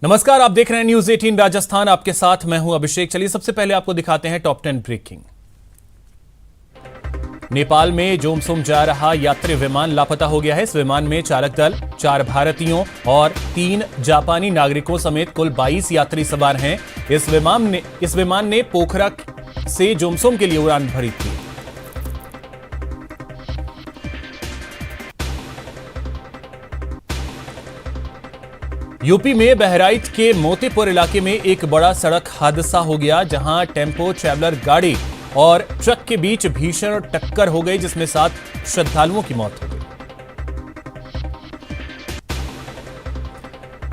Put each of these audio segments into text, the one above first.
नमस्कार, आप देख रहे हैं न्यूज 18 राजस्थान। आपके साथ मैं हूं अभिषेक। चलिए सबसे पहले आपको दिखाते हैं टॉप 10 ब्रेकिंग। नेपाल में जोमसोम जा रहा यात्री विमान लापता हो गया है। इस विमान में चालक दल 4 भारतीयों और 3 जापानी नागरिकों समेत कुल 22 यात्री सवार हैं। इस विमान ने पोखरा से जोमसोम के लिए उड़ान भरी थी। यूपी में बहराइच के मोतीपुर इलाके में एक बड़ा सड़क हादसा हो गया, जहां टेम्पो ट्रैवलर गाड़ी और ट्रक के बीच भीषण टक्कर हो गई, जिसमें 7 श्रद्धालुओं की मौत हो गई।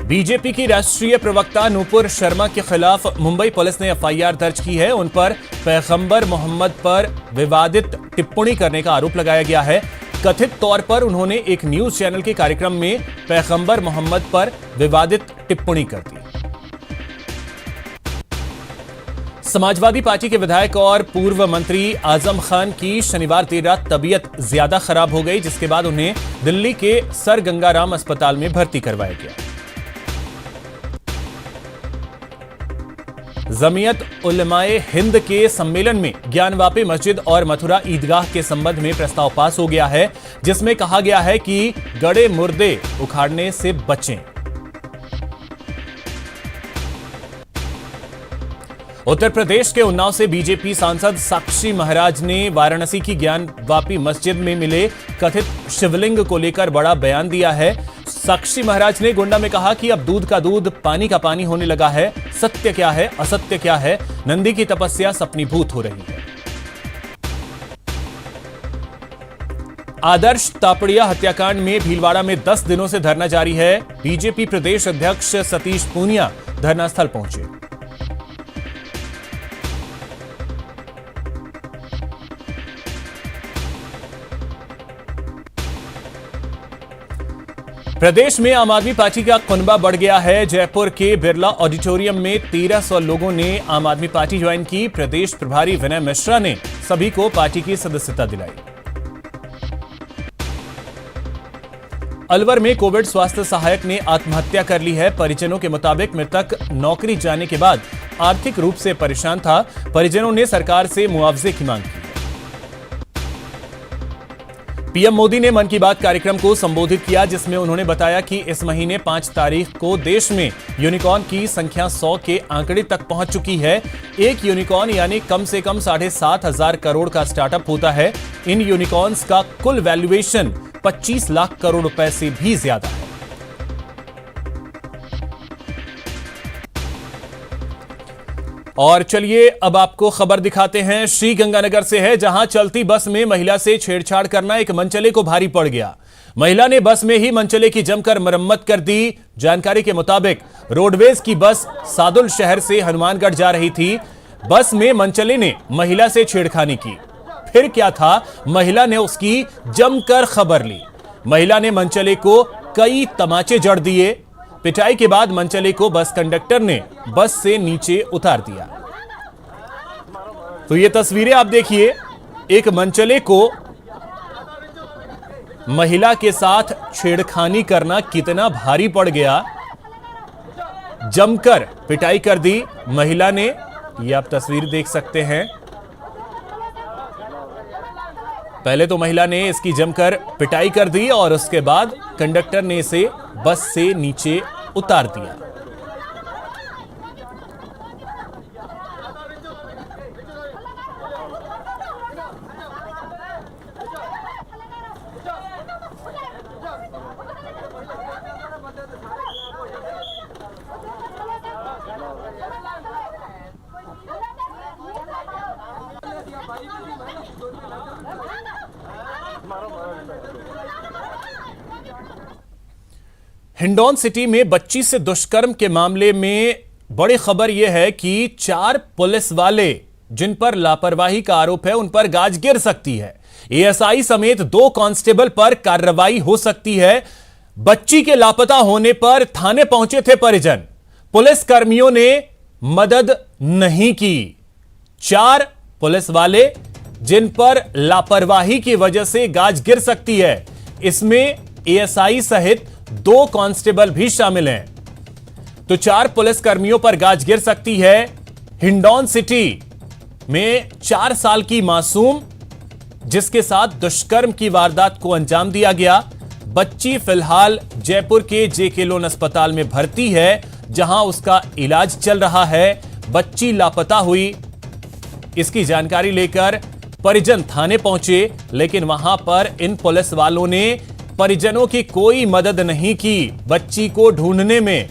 बीजेपी की राष्ट्रीय प्रवक्ता नूपुर शर्मा के खिलाफ मुंबई पुलिस ने एफआईआर दर्ज की है। उन पर पैगंबर मोहम्मद पर विवादित टिप्पणी करने का आरोप लगाया गया है। कथित तौर पर उन्होंने एक न्यूज चैनल के कार्यक्रम में पैगंबर मोहम्मद पर विवादित टिप्पणी कर दी। समाजवादी पार्टी के विधायक और पूर्व मंत्री आजम खान की शनिवार देर रात तबीयत ज्यादा खराब हो गई, जिसके बाद उन्हें दिल्ली के सर गंगाराम अस्पताल में भर्ती करवाया गया। जमीयत उलमाए हिंद के सम्मेलन में ज्ञानवापी मस्जिद और मथुरा ईदगाह के संबंध में प्रस्ताव पास हो गया है, जिसमें कहा गया है कि गड़े मुर्दे उखाड़ने से बचें। उत्तर प्रदेश के उन्नाव से बीजेपी सांसद साक्षी महाराज ने वाराणसी की ज्ञानवापी मस्जिद में मिले कथित शिवलिंग को लेकर बड़ा बयान दिया है। साक्षी महाराज ने गोंडा में कहा कि अब दूध का दूध पानी का पानी होने लगा है। सत्य क्या है, असत्य क्या है? नंदी की तपस्या सपनीभूत हो रही है। आदर्श तापड़िया हत्याकांड में भीलवाड़ा में 10 दिनों से धरना जारी है। बीजेपी प्रदेश अध्यक्ष सतीश पूनिया धरना स्थल पहुंचे। प्रदेश में आम आदमी पार्टी का कुनबा बढ़ गया है। जयपुर के बिरला ऑडिटोरियम में 1300 लोगों ने आम आदमी पार्टी ज्वाइन की। प्रदेश प्रभारी विनय मिश्रा ने सभी को पार्टी की सदस्यता दिलाई। अलवर में कोविड स्वास्थ्य सहायक ने आत्महत्या कर ली है। परिजनों के मुताबिक मृतक नौकरी जाने के बाद आर्थिक रूप से परेशान था। परिजनों ने सरकार से मुआवजे की मांग की। पीएम मोदी ने मन की बात कार्यक्रम को संबोधित किया, जिसमें उन्होंने बताया कि इस महीने 5 तारीख को देश में यूनिकॉर्न की संख्या 100 के आंकड़े तक पहुंच चुकी है। एक यूनिकॉर्न यानी कम से कम 7,500 करोड़ का स्टार्टअप होता है। इन यूनिकॉर्न्स का कुल वैल्यूएशन 25 लाख करोड़ रुपए से भी ज्यादा है। और चलिए अब आपको खबर दिखाते हैं श्री गंगानगर से है, जहां चलती बस में महिला से छेड़छाड़ करना एक मनचले को भारी पड़ गया। महिला ने बस में ही मनचले की जमकर मरम्मत कर दी। जानकारी के मुताबिक रोडवेज की बस सादुल शहर से हनुमानगढ़ जा रही थी। बस में मनचले ने महिला से छेड़खानी की। फिर क्या था, महिला ने उसकी जमकर खबर ली। महिला ने मनचले को कई तमाचे जड़ दिए। पिटाई के बाद मनचले को बस कंडक्टर ने बस से नीचे उतार दिया। तो ये तस्वीरें आप देखिए, एक मनचले को महिला के साथ छेड़खानी करना कितना भारी पड़ गया। जमकर पिटाई कर दी महिला ने। ये आप तस्वीर देख सकते हैं। पहले तो महिला ने इसकी जमकर पिटाई कर दी और उसके बाद कंडक्टर ने इसे बस से नीचे उतार दिया। हिंडौन सिटी में बच्ची से दुष्कर्म के मामले में बड़ी खबर यह है कि 4 पुलिस वाले जिन पर लापरवाही का आरोप है, उन पर गाज गिर सकती है। एएसआई समेत 2 कांस्टेबल पर कार्रवाई हो सकती है। बच्ची के लापता होने पर थाने पहुंचे थे परिजन। पुलिस कर्मियों ने मदद नहीं की। 4 पुलिस वाले जिन पर लापरवाही की वजह से गाज गिर सकती है, इसमें एएसआई सहित 2 कांस्टेबल भी शामिल हैं। तो 4 पुलिस कर्मियों पर गाज गिर सकती है। हिंडौन सिटी में 4 साल की मासूम जिसके साथ दुष्कर्म की वारदात को अंजाम दिया गया। बच्ची फिलहाल जयपुर के जेके लोन अस्पताल में भर्ती है, जहां उसका इलाज चल रहा है। बच्ची लापता हुई, इसकी जानकारी लेकर परिजन थाने पहुंचे, लेकिन वहां पर इन पुलिस वालों ने परिजनों की कोई मदद नहीं की बच्ची को ढूंढने में।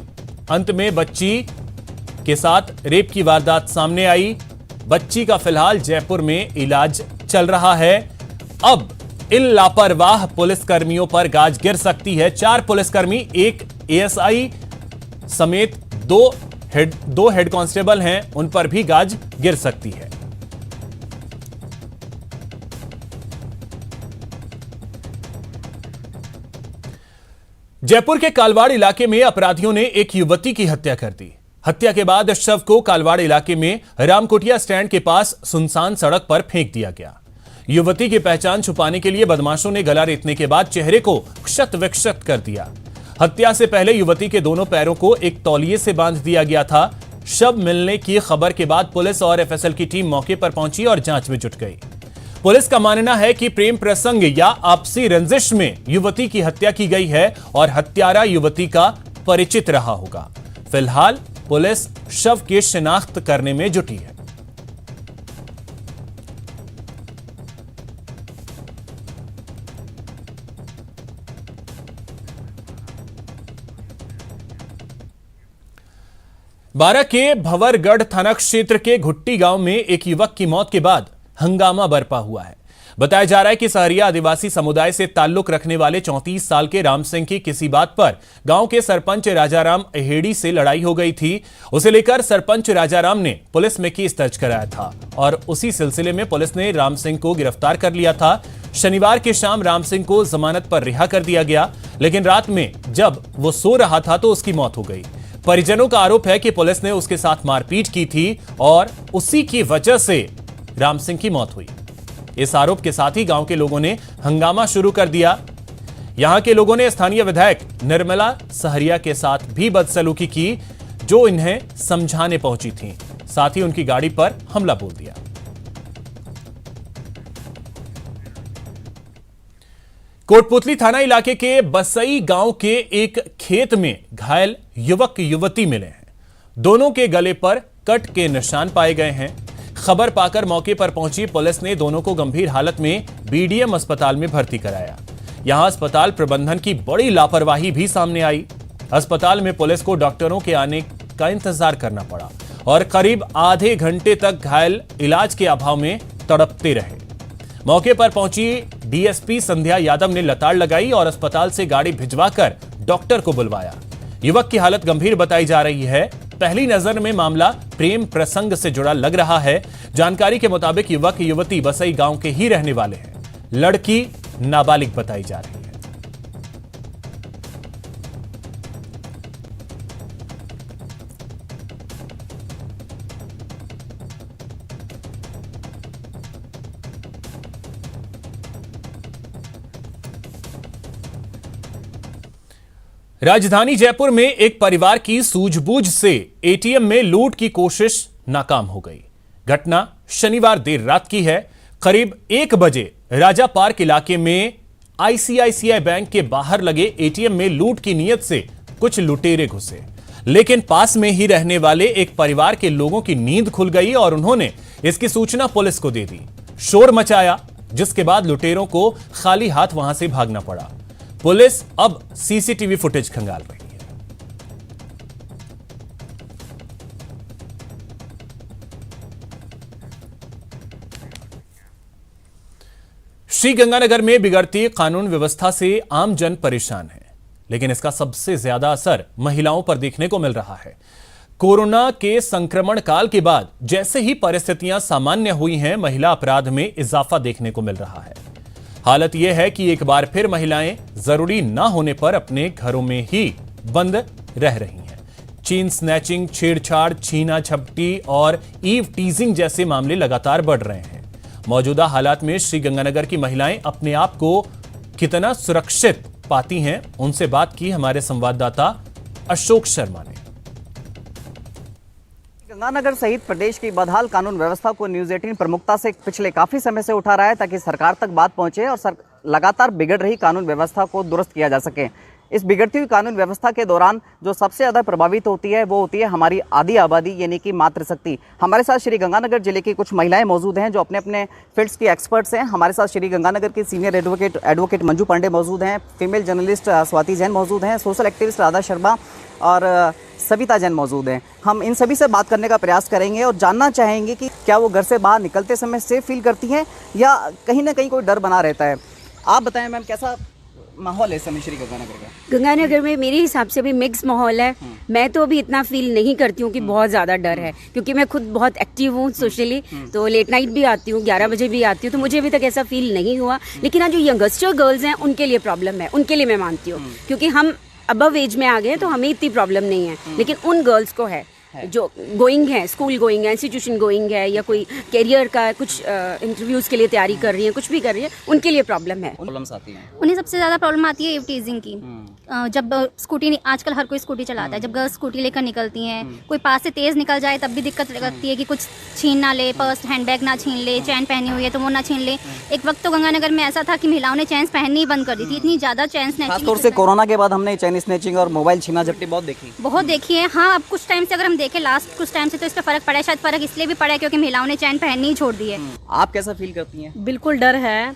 अंत में बच्ची के साथ रेप की वारदात सामने आई। बच्ची का फिलहाल जयपुर में इलाज चल रहा है। अब इन लापरवाह पुलिसकर्मियों पर गाज गिर सकती है। 4 पुलिसकर्मी, 1 एएसआई समेत 2 हेड कांस्टेबल हैं, उन पर भी गाज गिर सकती है। जयपुर के कालवाड़ इलाके में अपराधियों ने एक युवती की हत्या कर दी। हत्या के बाद शव को कालवाड़ इलाके में रामकुटिया स्टैंड के पास सुनसान सड़क पर फेंक दिया गया। युवती की पहचान छुपाने के लिए बदमाशों ने गला रेतने के बाद चेहरे को क्षत विक्षत कर दिया। हत्या से पहले युवती के दोनों पैरों को एक तौलिए से बांध दिया गया था। शव मिलने की खबर के बाद पुलिस और एफएसएल की टीम मौके पर पहुंची और जांच में जुट गई। पुलिस का मानना है कि प्रेम प्रसंग या आपसी रंजिश में युवती की हत्या की गई है और हत्यारा युवती का परिचित रहा होगा। फिलहाल पुलिस शव की शिनाख्त करने में जुटी है। बारां के भंवरगढ़ थाना क्षेत्र के घुट्टी गांव में एक युवक की मौत के बाद हंगामा बरपा हुआ है। बताया जा रहा है कि सहरिया आदिवासी समुदाय से ताल्लुक रखने वाले 34 साल के राम सिंह की किसी बात पर गांव के सरपंच राजाराम अहेड़ी से लड़ाई हो गई थी। उसे लेकर सरपंच राजाराम ने पुलिस में केस दर्ज कराया था और उसी सिलसिले में पुलिस ने राम सिंह को गिरफ्तार कर लिया था। शनिवार की शाम राम सिंह को जमानत पर रिहा कर दिया गया, लेकिन रात में जब वो सो रहा था तो उसकी मौत हो गई। परिजनों का आरोप है कि पुलिस ने उसके साथ मारपीट की थी और उसी की वजह से राम सिंह की मौत हुई। इस आरोप के साथ ही गांव के लोगों ने हंगामा शुरू कर दिया। यहां के लोगों ने स्थानीय विधायक निर्मला सहरिया के साथ भी बदसलूकी की, जो इन्हें समझाने पहुंची थीं। साथ ही उनकी गाड़ी पर हमला बोल दिया। कोटपुतली थाना इलाके के बसई गांव के एक खेत में घायल युवक युवती मिले हैं। दोनों के गले पर कट के निशान पाए गए हैं। खबर पाकर मौके पर पहुंची पुलिस ने दोनों को गंभीर हालत में बीडीएम अस्पताल में भर्ती कराया। यहां अस्पताल प्रबंधन की बड़ी लापरवाही भी सामने आई। अस्पताल में पुलिस को डॉक्टरों के आने का इंतजार करना पड़ा और करीब आधे घंटे तक घायल इलाज के अभाव में तड़पते रहे। मौके पर पहुंची डीएसपी संध्या यादव ने लताड़ लगाई और अस्पताल से गाड़ी भिजवाकर डॉक्टर को बुलवाया। युवक की हालत गंभीर बताई जा रही है। पहली नजर में मामला प्रेम प्रसंग से जुड़ा लग रहा है। जानकारी के मुताबिक युवक युवती बसई गांव के ही रहने वाले हैं। लड़की नाबालिग बताई जा रही है। राजधानी जयपुर में एक परिवार की सूझबूझ से एटीएम में लूट की कोशिश नाकाम हो गई। घटना शनिवार देर रात की है। करीब 1 बजे राजा पार्क इलाके में आईसीआईसीआई बैंक के बाहर लगे एटीएम में लूट की नीयत से कुछ लुटेरे घुसे, लेकिन पास में ही रहने वाले एक परिवार के लोगों की नींद खुल गई और उन्होंने इसकी सूचना पुलिस को दे दी। शोर मचाया, जिसके बाद लुटेरों को खाली हाथ वहां से भागना पड़ा। पुलिस अब सीसीटीवी फुटेज खंगाल रही है। श्रीगंगानगर में बिगड़ती कानून व्यवस्था से आम जन परेशान है, लेकिन इसका सबसे ज्यादा असर महिलाओं पर देखने को मिल रहा है। कोरोना के संक्रमण काल के बाद जैसे ही परिस्थितियां सामान्य हुई हैं, महिला अपराध में इजाफा देखने को मिल रहा है। हालत यह है कि एक बार फिर महिलाएं जरूरी ना होने पर अपने घरों में ही बंद रह रही हैं। चेन स्नैचिंग, छेड़छाड़, छीना झपटी और ईव टीजिंग जैसे मामले लगातार बढ़ रहे हैं। मौजूदा हालात में श्रीगंगानगर की महिलाएं अपने आप को कितना सुरक्षित पाती हैं, उनसे बात की हमारे संवाददाता अशोक शर्मा ने। गंगानगर सहित प्रदेश की बदहाल कानून व्यवस्था को न्यूज़ 18 प्रमुखता से पिछले काफी समय से उठा रहा है ताकि सरकार तक बात पहुंचे और लगातार बिगड़ रही कानून व्यवस्था को दुरुस्त किया जा सके। इस बिगड़ती हुई कानून व्यवस्था के दौरान जो सबसे ज़्यादा प्रभावित होती है वो होती है हमारी आधी आबादी यानी कि मातृशक्ति। हमारे साथ श्री गंगानगर जिले की कुछ महिलाएं मौजूद हैं जो अपने अपने फील्ड्स की एक्सपर्ट्स हैं। हमारे साथ श्री गंगानगर की सीनियर एडवोकेट मंजू पांडे मौजूद हैं, फीमेल जर्नलिस्ट स्वाति जैन मौजूद हैं, सोशल एक्टिविस्ट राधा शर्मा और सविता जैन मौजूद हैं। हम इन सभी से बात करने का प्रयास करेंगे और जानना चाहेंगे कि क्या वो घर से बाहर निकलते समय सेफ फील करती हैं या कहीं ना कहीं कोई डर बना रहता है। आप बताएं मैम, कैसा माहौल है इस समय श्री गंगानगर का? गंगानगर में मेरे हिसाब से भी मिक्स माहौल है। मैं तो अभी इतना फील नहीं करती हूँ कि बहुत ज़्यादा डर है, क्योंकि मैं खुद बहुत एक्टिव हूँ सोशली, तो लेट नाइट भी आती हूँ, 11 बजे भी आती हूँ, तो मुझे अभी तक ऐसा फील नहीं हुआ। लेकिन हाँ, जो यंगस्टर गर्ल्स हैं उनके लिए प्रॉब्लम है, उनके लिए मैं मानती हूँ, क्योंकि हम अबव एज में आ गए तो हमें इतनी प्रॉब्लम नहीं है, लेकिन उन गर्ल्स को है जो गोइंग है, स्कूल गोइंग है, इंस्टीट्यूशन गोइंग है, या कोई कैरियर का कुछ इंटरव्यूज़ के लिए तैयारी कर रही है, कुछ भी कर रही है, उनके लिए प्रॉब्लम है। प्रॉब्लम्स आती हैं उन्हें सबसे ज़्यादा प्रॉब्लम आती है टीजिंग की। जब स्कूटी, आजकल हर कोई स्कूटी चलाता है, जब गर्ल्स स्कूटी लेकर निकलती हैं, कोई पास से तेज़ निकल जाए तब भी दिक्कत लगती है कि कुछ छीन ना ले, पर्स हैंडबैग ना छीन ले, चैन पहनी हुई है तो वो ना छीन ले। एक वक्त तो गंगानगर में ऐसा था कि महिलाओं ने चैन पहननी ही बंद कर दी थी, इतनी ज़्यादा चैन स्नैचिंग। खासतौर से कोरोना के बाद हमने चैन स्नैचिंग और मोबाइल छीना झपटी बहुत देखी है। हाँ, अब कुछ टाइम से अगर हम देखें, लास्ट कुछ टाइम से, तो इस पर फर्क पड़ा है। शायद फर्क इसलिए भी पड़ा है क्योंकि महिलाओं ने चैन पहननी ही छोड़ दी है। आप कैसा फील करती हैं? बिल्कुल डर है,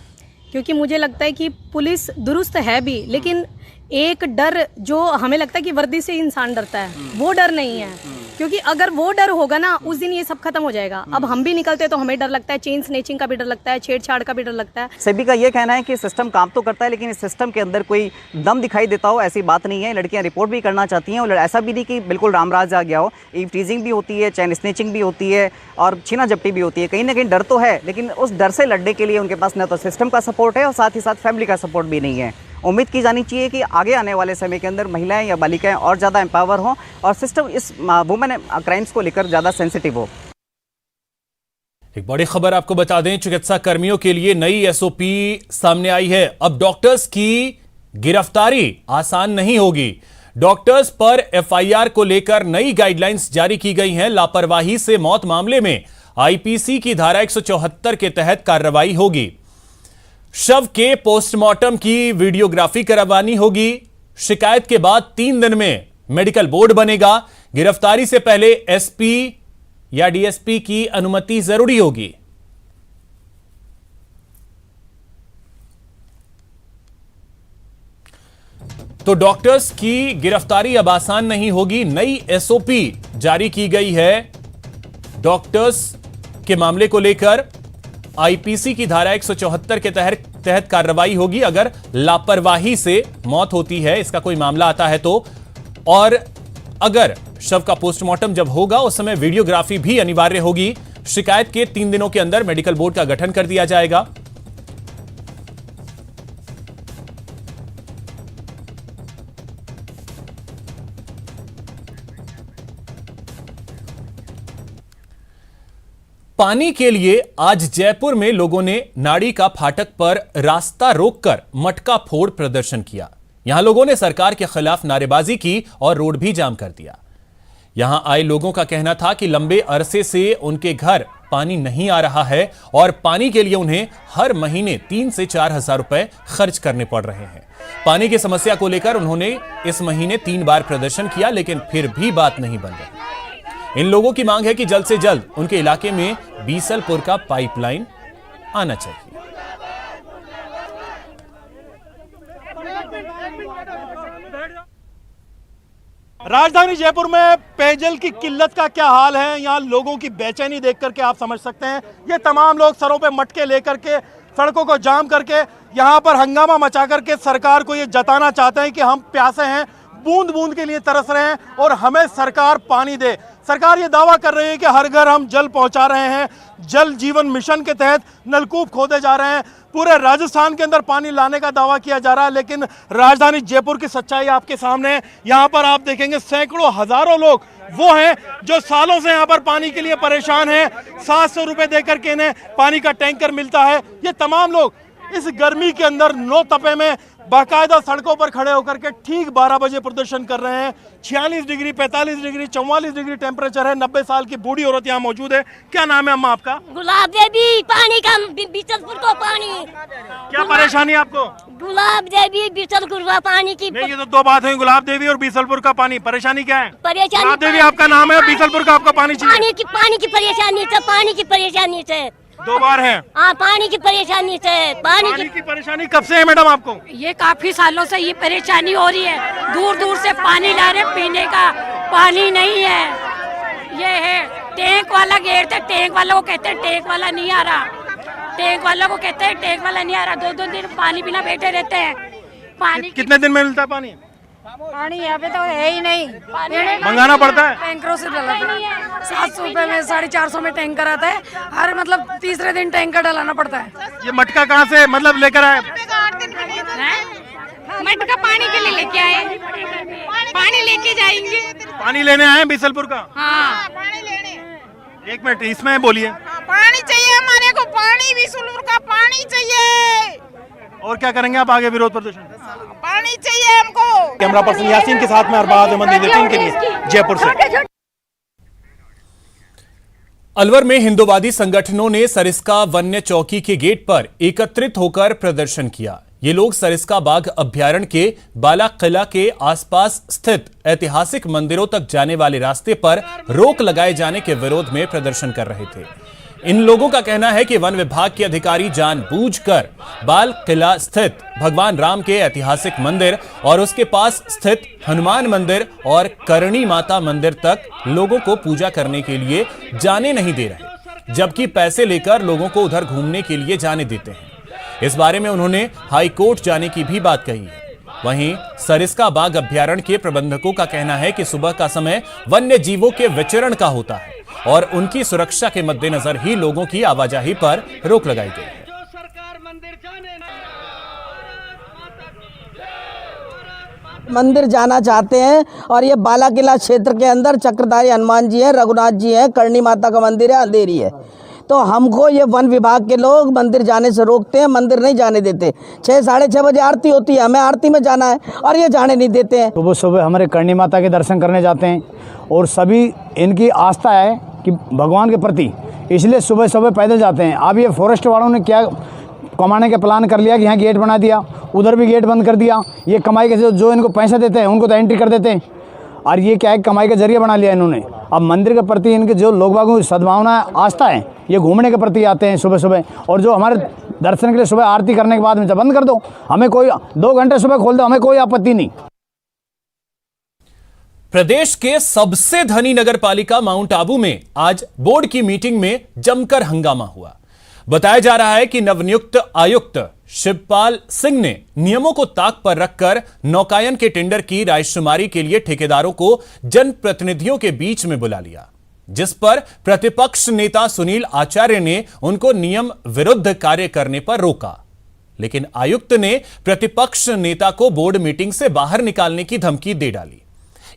क्योंकि मुझे लगता है कि पुलिस दुरुस्त है भी, लेकिन एक डर जो हमें लगता है कि वर्दी से इंसान डरता है, वो डर नहीं है, क्योंकि अगर वो डर होगा ना, उस दिन ये सब खत्म हो जाएगा। अब हम भी निकलते तो हमें डर लगता है, चेन स्नेचिंग का भी डर लगता है, छेड़छाड़ का भी डर लगता है। सभी का ये कहना है कि सिस्टम काम तो करता है, लेकिन इस सिस्टम के अंदर कोई दम दिखाई देता हो, ऐसी बात नहीं है। लड़कियां रिपोर्ट भी करना चाहती हैं और ऐसा भी नहीं कि बिल्कुल रामराज आ गया हो। ईव टीजिंग भी होती है, चैन स्नेचिंग भी होती है और छीना झपटी भी होती है। कहीं ना कहीं डर तो है, लेकिन उस डर से लड़ने के लिए उनके पास न तो सिस्टम का सपोर्ट है और साथ ही साथ फैमिली का सपोर्ट भी नहीं है। उम्मीद की जानी चाहिए कि आगे आने वाले समय के अंदर महिलाएं या बालिकाएं और ज़्यादा एम्पावर हों और सिस्टम इस वुमेन क्राइम्स को लेकर ज़्यादा सेंसिटिव हो। एक बड़ी खबर आपको बता दें, चिकित्सा कर्मियों के लिए नई एसओपी सामने आई है। अब डॉक्टर्स की गिरफ्तारी आसान नहीं होगी। डॉक्टर्स पर एफआईआर को लेकर नई गाइडलाइंस जारी की गई हैं। लापरवाही से मौत मामले में आईपीसी की धारा 174 के तहत कार्रवाई होगी। शव के पोस्टमार्टम की वीडियोग्राफी करवानी होगी। शिकायत के बाद 3 दिन में मेडिकल बोर्ड बनेगा। गिरफ्तारी से पहले एसपी या डीएसपी की अनुमति जरूरी होगी। तो डॉक्टर्स की गिरफ्तारी अब आसान नहीं होगी। नई एसओपी जारी की गई है डॉक्टर्स के मामले को लेकर। आईपीसी की धारा 174 के तहत कार्रवाई होगी अगर लापरवाही से मौत होती है, इसका कोई मामला आता है तो। और अगर शव का पोस्टमार्टम जब होगा उस समय वीडियोग्राफी भी अनिवार्य होगी। शिकायत के 3 दिनों के अंदर मेडिकल बोर्ड का गठन कर दिया जाएगा। पानी के लिए आज जयपुर में लोगों ने नाड़ी का फाटक पर रास्ता रोककर मटका फोड़ प्रदर्शन किया। यहां लोगों ने सरकार के खिलाफ नारेबाजी की और रोड भी जाम कर दिया। यहां आए लोगों का कहना था कि लंबे अरसे से उनके घर पानी नहीं आ रहा है और पानी के लिए उन्हें हर महीने 3 से 4 हजार रुपए खर्च करने पड़ रहे हैं। पानी की समस्या को लेकर उन्होंने इस महीने 3 बार प्रदर्शन किया, लेकिन फिर भी बात नहीं बन रही। इन लोगों की मांग है कि जल्द से जल्द उनके इलाके में बीसलपुर का पाइपलाइन आना चाहिए। राजधानी जयपुर में पेयजल की किल्लत का क्या हाल है, यहाँ लोगों की बेचैनी देख करके आप समझ सकते हैं। ये तमाम लोग सरों पे मटके लेकर के, सड़कों को जाम करके, यहाँ पर हंगामा मचा करके सरकार को ये जताना चाहते हैं कि हम प्यासे हैं, बूंद बूंद के लिए तरस रहे हैं और हमें सरकार पानी दे। सरकार ये दावा कर रही है कि हर घर हम जल पहुंचा रहे हैं, जल जीवन मिशन के तहत नलकूप खोदे जा रहे हैं, पूरे राजस्थान के अंदर पानी लाने का दावा किया जा रहा है। लेकिन राजधानी जयपुर की सच्चाई आपके सामने है। यहाँ पर आप देखेंगे सैकड़ों हजारों लोग वो हैं जो सालों से यहाँ पर पानी के लिए परेशान हैं। 700 रुपए देकर के इन्हें पानी का टैंकर मिलता है। ये तमाम लोग इस गर्मी के अंदर नौ तपे में बाकायदा सड़कों पर खड़े होकर के ठीक 12 बजे प्रदर्शन कर रहे हैं। 46 डिग्री, 45 डिग्री, 44 डिग्री टेम्परेचर है। 90 साल की बूढ़ी औरत यहाँ मौजूद है। क्या नाम है अम्मा आपका? गुलाब देवी, पानी का बीसलपुर को पानी। क्या परेशानी है आपको? गुलाब देवी, बीसलपुर का पानी की। नहीं, ये तो दो बात है, गुलाब देवी और बीसलपुर का पानी। परेशानी क्या है? परेशानी गुलाब देवी आपका नाम है, बीसलपुर का आपका पानी चाहिए। पानी की परेशानी से, पानी की परेशानी से दो बार है। हाँ, पानी की परेशानी से। पानी की परेशानी कब से है मैडम आपको? ये काफी सालों से ये परेशानी हो रही है। दूर दूर से पानी ला रहे, पीने का पानी नहीं है। ये है टैंक वाला घेरते, टैंक वाला को कहते हैं टैंक वाला नहीं आ रहा, टैंक वाला को कहते हैं टैंक वाला नहीं आ रहा। 2-2 दिन पानी बिना बैठे रहते हैं। पानी कितने दिन में मिलता है पानी? पानी यहाँ पे तो है ही नहीं, मंगाना पड़ता है। टैंकरों से डलाता है। 700 रुपए में 450 में टैंकर आता है। हर मतलब तीसरे दिन टैंकर डलाना पड़ता है। ये मटका कहाँ से मतलब लेकर आए? मटका पानी के लिए लेके आए, पानी लेके जाएंगे। पानी लेने आए बीसलपुर का? हाँ, एक मिनट, इसमें बोलिए। पानी चाहिए हमारे को, पानी बीसलपुर का पानी चाहिए। और क्या करेंगे आप आगे विरोध प्रदर्शन? पानी चाहिए हमको। कैमरा पर्सन यासीन के साथ में अरबाज अहमद न्यूज़18 के लिए जयपुर से। अलवर में हिंदुवादी संगठनों ने सरिस्का वन्य चौकी के गेट पर एकत्रित होकर प्रदर्शन किया। ये लोग सरिस्का बाघ अभ्यारण्य के बाला किला के आसपास स्थित ऐतिहासिक मंदिरों तक जाने वाले रास्ते पर रोक लगाए जाने के विरोध में प्रदर्शन कर रहे थे। इन लोगों का कहना है कि वन विभाग के अधिकारी जानबूझकर बाल किला स्थित भगवान राम के ऐतिहासिक मंदिर और उसके पास स्थित हनुमान मंदिर और करणी माता मंदिर तक लोगों को पूजा करने के लिए जाने नहीं दे रहे, जबकि पैसे लेकर लोगों को उधर घूमने के लिए जाने देते हैं। इस बारे में उन्होंने हाई कोर्ट जाने की भी बात कही है। वहीं सरिस्का बाघ अभ्यारण्य के प्रबंधकों का कहना है कि सुबह का समय वन्य जीवों के विचरण का होता है और उनकी सुरक्षा के मद्देनजर ही लोगों की आवाजाही पर रोक लगाई गई है। मंदिर जाना चाहते हैं और ये बाला किला क्षेत्र के अंदर चक्रधारी हनुमान जी हैं, रघुनाथ जी हैं, करणी माता का मंदिर है, अंधेरी है। तो हमको ये वन विभाग के लोग मंदिर जाने से रोकते हैं, मंदिर नहीं जाने देते। 6-6:30 बजे आरती होती है, हमें आरती में जाना है और ये जाने नहीं देते हैं। सुबह सुबह हमारे करणी माता के दर्शन करने जाते हैं और सभी इनकी आस्था है कि भगवान के प्रति, इसलिए सुबह सुबह पैदल जाते हैं। अब ये फॉरेस्ट वालों ने क्या कमाने का प्लान कर लिया कि यहाँ गेट बना दिया, उधर भी गेट बंद कर दिया। ये कमाई के जो इनको पैसे देते हैं उनको तो एंट्री कर देते हैं और ये क्या है कमाई का जरिया बना लिया इन्होंने। अब मंदिर के प्रति इनके जो लोग बागों की सद्भावना आस्था है, ये घूमने के प्रति आते हैं सुबह सुबह, और जो हमारे दर्शन के लिए सुबह आरती करने के बाद में बंद कर दो, हमें कोई 2 घंटे सुबह खोल दो, हमें कोई आपत्ति नहीं। प्रदेश के सबसे धनी नगर पालिका माउंट आबू में आज बोर्ड की मीटिंग में जमकर हंगामा हुआ। बताया जा रहा है कि नवनियुक्त आयुक्त शिवपाल सिंह ने नियमों को ताक पर रखकर नौकायन के टेंडर की रायशुमारी के लिए ठेकेदारों को जनप्रतिनिधियों के बीच में बुला लिया, जिस पर प्रतिपक्ष नेता सुनील आचार्य ने उनको नियम विरुद्ध कार्य करने पर रोका। लेकिन आयुक्त ने प्रतिपक्ष नेता को बोर्ड मीटिंग से बाहर निकालने की धमकी दे डाली।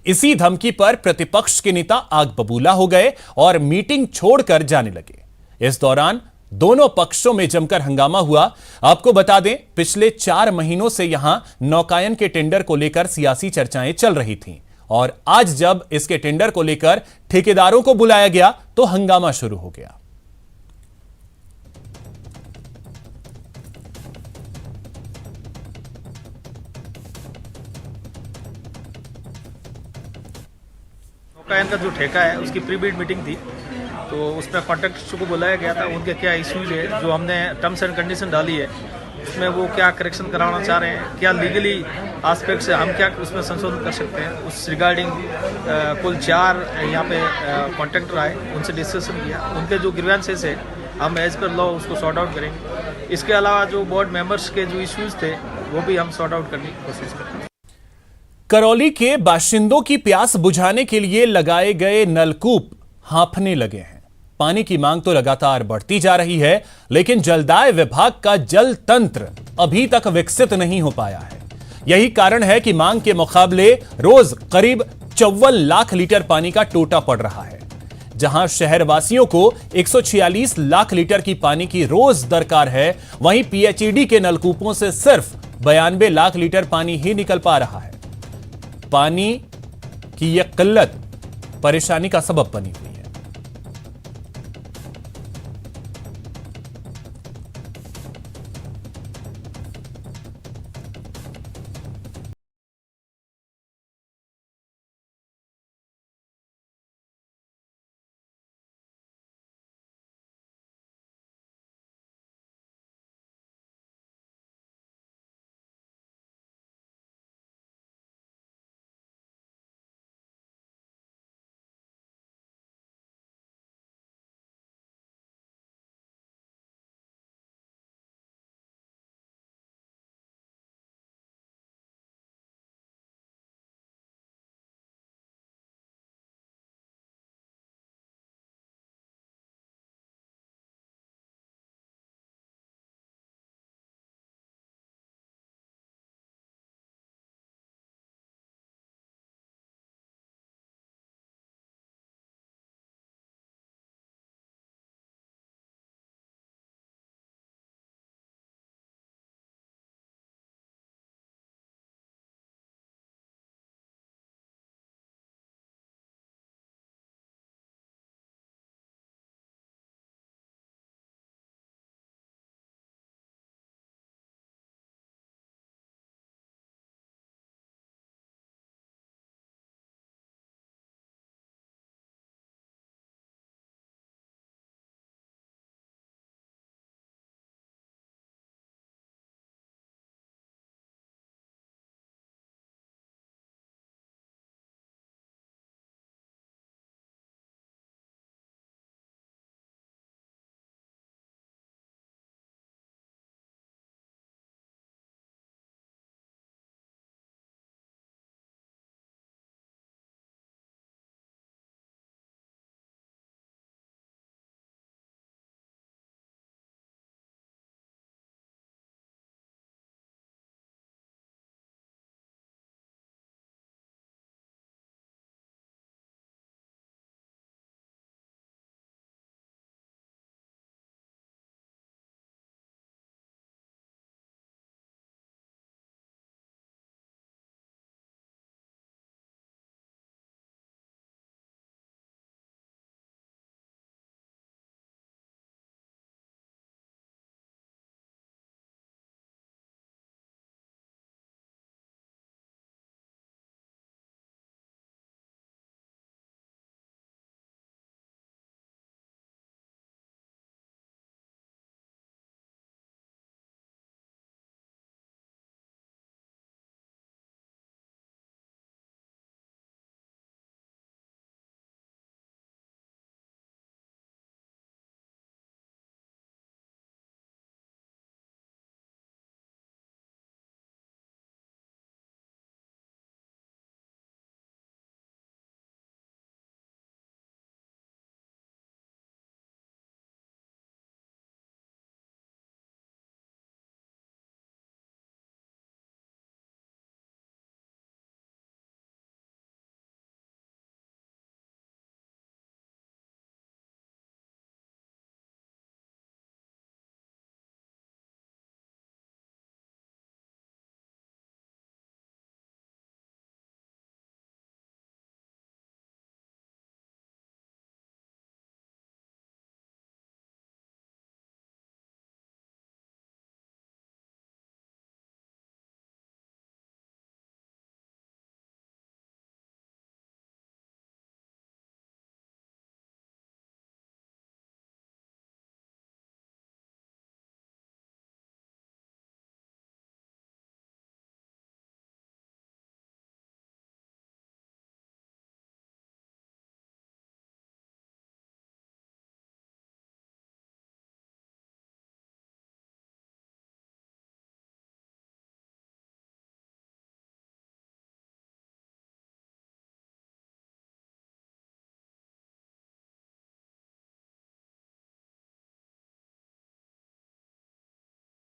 इसी धमकी पर प्रतिपक्ष के नेता आग बबूला हो गए और मीटिंग छोड़कर जाने लगे। इस दौरान दोनों पक्षों में जमकर हंगामा हुआ। आपको बता दें, पिछले 4 महीनों से यहां नौकायन के टेंडर को लेकर सियासी चर्चाएं चल रही थीं और आज जब इसके टेंडर को लेकर ठेकेदारों को बुलाया गया तो हंगामा शुरू हो गया। नौकायन का जो ठेका है उसकी प्री बिड मीटिंग थी, तो उसमें कॉन्ट्रैक्टर्स को बुलाया गया था। उनके क्या इश्यूज है जो हमने टर्म्स एंड कंडीशन डाली है उसमें वो क्या करेक्शन कराना चाह रहे हैं, क्या लीगली एस्पेक्ट से हम क्या उसमें संशोधन कर सकते हैं, उस रिगार्डिंग कुल 4 यहाँ पे कॉन्ट्रैक्टर आए, उनसे डिस्कशन किया। उनके जो ग्रीवेंसेस है हम एज पर लॉ उसको सॉर्ट आउट करेंगे। इसके अलावा जो बोर्ड मेंबर्स के जो इश्यूज थे वो भी हम सॉर्ट आउट करने की कोशिश करेंगे। करौली के बाशिंदों की प्यास बुझाने के लिए लगाए गए नलकूप हांफने लगे हैं। पानी की मांग तो लगातार बढ़ती जा रही है, लेकिन जलदाय विभाग का जल तंत्र अभी तक विकसित नहीं हो पाया है। यही कारण है कि मांग के मुकाबले रोज करीब 54 लाख लीटर पानी का टोटा पड़ रहा है। जहां शहरवासियों को 146 लाख लीटर की पानी की रोज दरकार है, वहीं पीएचईडी के नलकूपों से सिर्फ 92 लाख लीटर पानी ही निकल पा रहा है। पानी की यह किल्लत परेशानी का सबब बनी हुई।